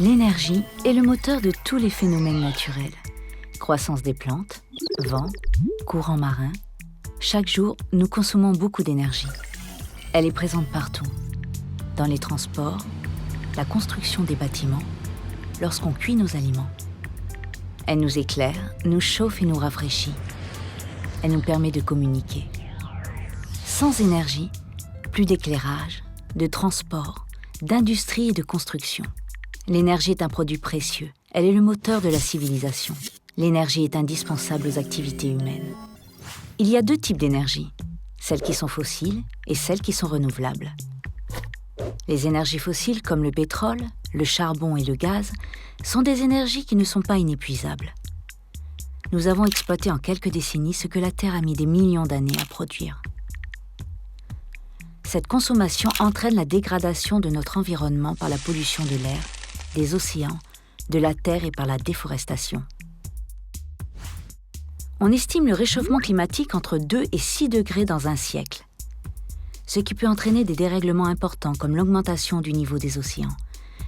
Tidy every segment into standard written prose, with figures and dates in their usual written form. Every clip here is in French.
L'énergie est le moteur de tous les phénomènes naturels. Croissance des plantes, vent, courants marins. Chaque jour, nous consommons beaucoup d'énergie. Elle est présente partout. Dans les transports, la construction des bâtiments, lorsqu'on cuit nos aliments. Elle nous éclaire, nous chauffe et nous rafraîchit. Elle nous permet de communiquer. Sans énergie, plus d'éclairage, de transport, d'industrie et de construction. L'énergie est un produit précieux. Elle est le moteur de la civilisation. L'énergie est indispensable aux activités humaines. Il y a deux types d'énergie, celles qui sont fossiles et celles qui sont renouvelables. Les énergies fossiles comme le pétrole, le charbon et le gaz sont des énergies qui ne sont pas inépuisables. Nous avons exploité en quelques décennies ce que la Terre a mis des millions d'années à produire. Cette consommation entraîne la dégradation de notre environnement par la pollution de l'air, des océans, de la terre et par la déforestation. On estime le réchauffement climatique entre 2 et 6 degrés dans un siècle, ce qui peut entraîner des dérèglements importants comme l'augmentation du niveau des océans,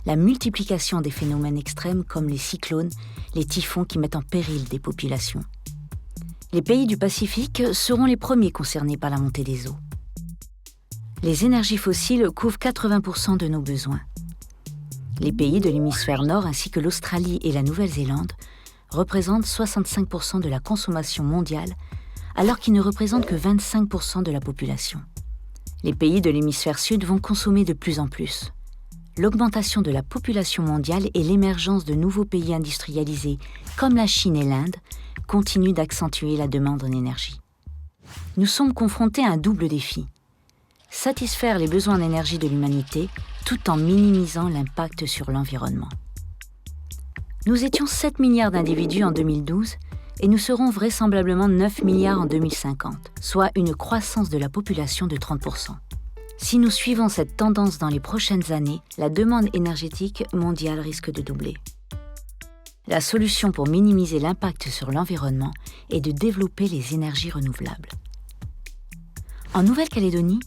la multiplication des phénomènes extrêmes comme les cyclones, les typhons qui mettent en péril des populations. Les pays du Pacifique seront les premiers concernés par la montée des eaux. Les énergies fossiles couvrent 80% de nos besoins. Les pays de l'hémisphère nord ainsi que l'Australie et la Nouvelle-Zélande représentent 65% de la consommation mondiale, alors qu'ils ne représentent que 25% de la population. Les pays de l'hémisphère sud vont consommer de plus en plus. L'augmentation de la population mondiale et l'émergence de nouveaux pays industrialisés, comme la Chine et l'Inde, continuent d'accentuer la demande en énergie. Nous sommes confrontés à un double défi. Satisfaire les besoins d'énergie de l'humanité tout en minimisant l'impact sur l'environnement. Nous étions 7 milliards d'individus en 2012 et nous serons vraisemblablement 9 milliards en 2050, soit une croissance de la population de 30%. Si nous suivons cette tendance dans les prochaines années, la demande énergétique mondiale risque de doubler. La solution pour minimiser l'impact sur l'environnement est de développer les énergies renouvelables. En Nouvelle-Calédonie,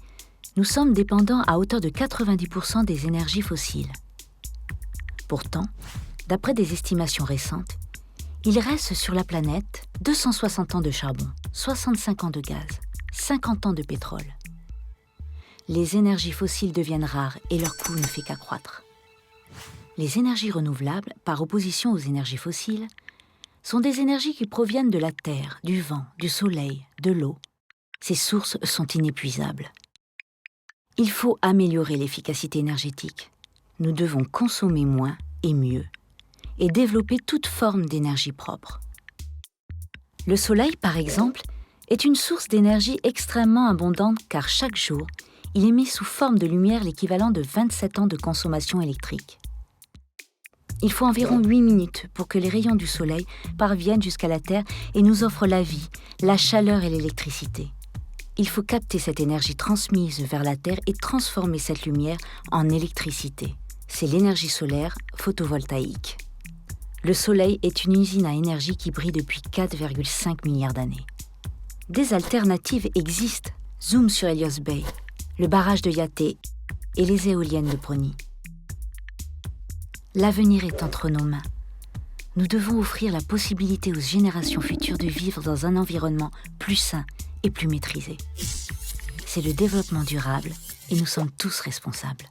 nous sommes dépendants à hauteur de 90% des énergies fossiles. Pourtant, d'après des estimations récentes, il reste sur la planète 260 ans de charbon, 65 ans de gaz, 50 ans de pétrole. Les énergies fossiles deviennent rares et leur coût ne fait qu'accroître. Les énergies renouvelables, par opposition aux énergies fossiles, sont des énergies qui proviennent de la terre, du vent, du soleil, de l'eau. Ces sources sont inépuisables. Il faut améliorer l'efficacité énergétique. Nous devons consommer moins et mieux et développer toute forme d'énergie propre. Le soleil, par exemple, est une source d'énergie extrêmement abondante car chaque jour, il émet sous forme de lumière l'équivalent de 27 ans de consommation électrique. Il faut environ 8 minutes pour que les rayons du soleil parviennent jusqu'à la Terre et nous offrent la vie, la chaleur et l'électricité. Il faut capter cette énergie transmise vers la Terre et transformer cette lumière en électricité. C'est l'énergie solaire photovoltaïque. Le Soleil est une usine à énergie qui brille depuis 4,5 milliards d'années. Des alternatives existent. Zoom sur Helios Bay, le barrage de Yaté et les éoliennes de Prony. L'avenir est entre nos mains. Nous devons offrir la possibilité aux générations futures de vivre dans un environnement plus sain et plus maîtrisé. C'est le développement durable et nous sommes tous responsables.